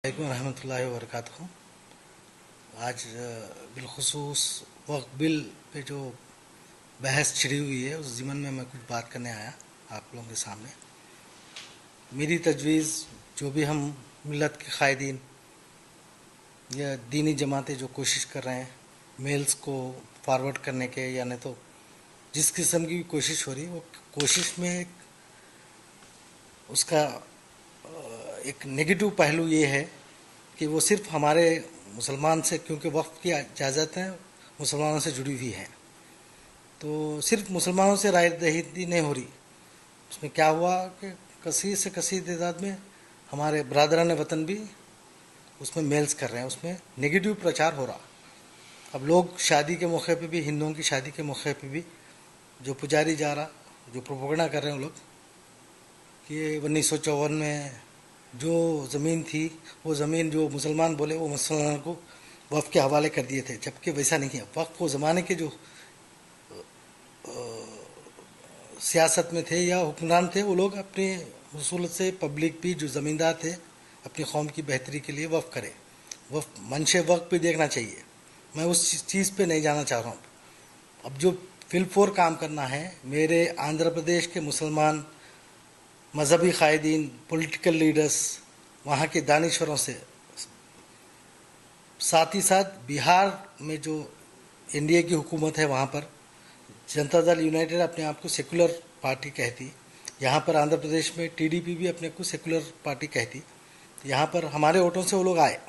वालेकुम रहमतुल्लाहि व बरकातहू। आज बिलखुसूस वक्फ बिल पे जो बहस छिड़ी हुई है उस ज़िमन में मैं कुछ बात करने आया आप लोगों के सामने। मेरी तजवीज़ जो भी हम मिलत के कायदीन या दीनी जमातें जो कोशिश कर रहे हैं मेल्स को फॉरवर्ड करने के, या नहीं तो जिस किस्म की भी कोशिश हो रही है वो कोशिश में उसका एक नेगेटिव पहलू ये है कि वो सिर्फ हमारे मुसलमान से, क्योंकि वक्फ की इजाज़तें मुसलमानों से जुड़ी हुई हैं, तो सिर्फ मुसलमानों से राय दही नहीं हो रही। उसमें क्या हुआ कि कसीर से कसीर तादाद में हमारे बरादरान वतन भी उसमें मेल्स कर रहे हैं, उसमें नेगेटिव प्रचार हो रहा। अब लोग शादी के मौके पे भी, हिंदुओं की शादी के मौके पे भी जो पुजारी जा रहा, जो प्रोपेगेंडा कर रहे हैं लोग कि 1954 में जो ज़मीन थी वो ज़मीन जो मुसलमान बोले वो मुसलमानों को वक्फ के हवाले कर दिए थे, जबकि वैसा नहीं है। वक्फ वो ज़माने के जो सियासत में थे या हुक्मरान थे, वो लोग अपने उसूल से पब्लिक भी जो ज़मींदार थे अपनी कौम की बेहतरी के लिए वक्फ करे। वक्फ मंशे वक्फ भी देखना चाहिए। मैं उस चीज़ पे नहीं जाना चाह रहा हूँ। अब जो फिलफोर काम करना है, मेरे आंध्र प्रदेश के मुसलमान मजहबी कायदीन, पॉलिटिकल लीडर्स, वहाँ के दानिश्वरों से, साथ ही साथ बिहार में जो एनडीए की हुकूमत है वहाँ पर जनता दल यूनाइटेड अपने आप को सेकुलर पार्टी कहती, यहाँ पर आंध्र प्रदेश में टीडीपी भी अपने को सेकुलर पार्टी कहती। यहाँ पर हमारे वोटों से वो लोग आए।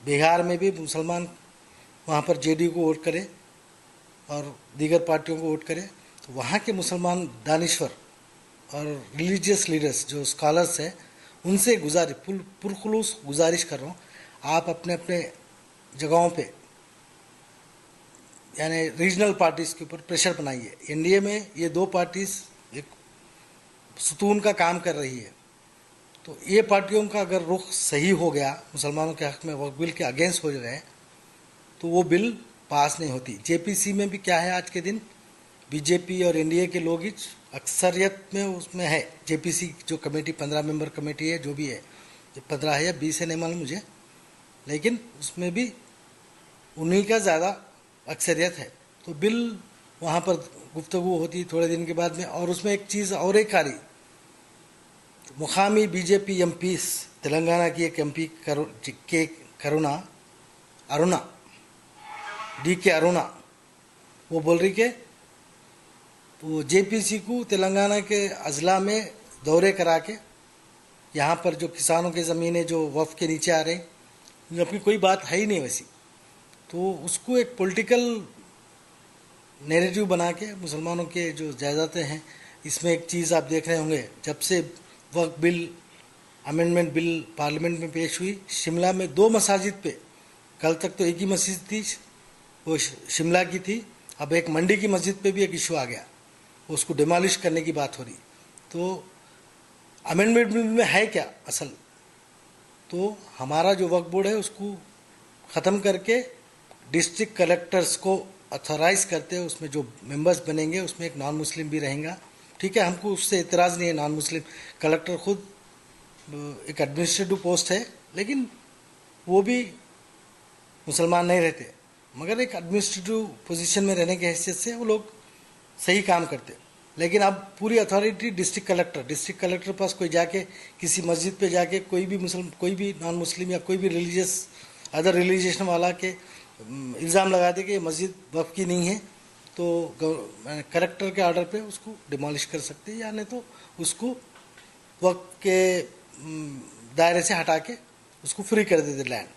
बिहार में भी मुसलमान वहाँ पर जेडीयू को वोट करे और दीगर पार्टियों को वोट करे, तो वहाँ के मुसलमान दानिश्वर और रिलीजियस लीडर्स जो स्कॉलर्स हैं उनसे पुरखुलूस गुजारिश कर रहा हूँ, आप अपने अपने जगहों पे यानी रीजनल पार्टीज़ के ऊपर प्रेशर बनाइए। एनडीए में ये दो पार्टीज़ एक सुतून का काम कर रही है, तो ये पार्टियों का अगर रुख सही हो गया, मुसलमानों के हक़ में वक्फ बिल के अगेंस्ट हो गए, तो वो बिल पास नहीं होती। जेपीसी में भी क्या है, आज के दिन बीजेपी और एनडीए के लोग ही अक्सरियत में उसमें है। जेपीसी जो कमेटी 15 मेंबर कमेटी है, जो भी है, 15 है या 20 है नहीं मालूम मुझे, लेकिन उसमें भी उन्हीं का ज़्यादा अक्सरियत है। तो बिल वहाँ पर गुफ्तगू होती थोड़े दिन के बाद में, और उसमें एक चीज़ और एक आ रही, मुकामी बीजेपी एमपीस, तेलंगाना की एक एमपी अरुणा DK अरुणा, वो बोल रही कि वो जेपीसी को तेलंगाना के अजला में दौरे करा के यहाँ पर जो किसानों की ज़मीनें जो वक्फ के नीचे आ रही, अपनी कोई बात है ही नहीं वैसी, तो उसको एक पॉलिटिकल नैरेटिव बना के मुसलमानों के जो जायदादें हैं, इसमें एक चीज़ आप देख रहे होंगे, जब से वक्फ बिल अमेंडमेंट बिल पार्लियामेंट में पेश हुई, शिमला में 2 मसाजिद पे, कल तक तो एक ही मस्जिद थी, वो शिमला की थी, अब एक मंडी की मस्जिद पे भी एक इशू आ गया, उसको डिमोलिश करने की बात हो रही। तो अमेंडमेंट बिल में है क्या असल, तो हमारा जो वक्फ बोर्ड है उसको ख़त्म करके डिस्ट्रिक्ट कलेक्टर्स को अथोराइज करते हैं, उसमें जो मेंबर्स बनेंगे उसमें एक नॉन मुस्लिम भी रहेगा। ठीक है, हमको उससे इतराज़ नहीं है, नॉन मुस्लिम कलेक्टर खुद एक एडमिनिस्ट्रेटिव पोस्ट है, लेकिन वो भी मुसलमान नहीं रहते, मगर एक एडमिनिस्ट्रेटिव पोजीशन में रहने की हैसियत से वो लोग सही काम करते। लेकिन अब पूरी अथॉरिटी डिस्ट्रिक्ट कलेक्टर पास कोई जाके किसी मस्जिद पे जाके कोई भी नॉन मुस्लिम या कोई भी रिलीजियस अदर रिलीजियन वाला के इल्ज़ाम लगा दे कि ये मस्जिद वक्फ की नहीं है, तो कलेक्टर के ऑर्डर पे उसको डिमोलिश कर सकते हैं, या नहीं तो उसको वक्फ के दायरे से हटा के उसको फ्री कर देते लैंड।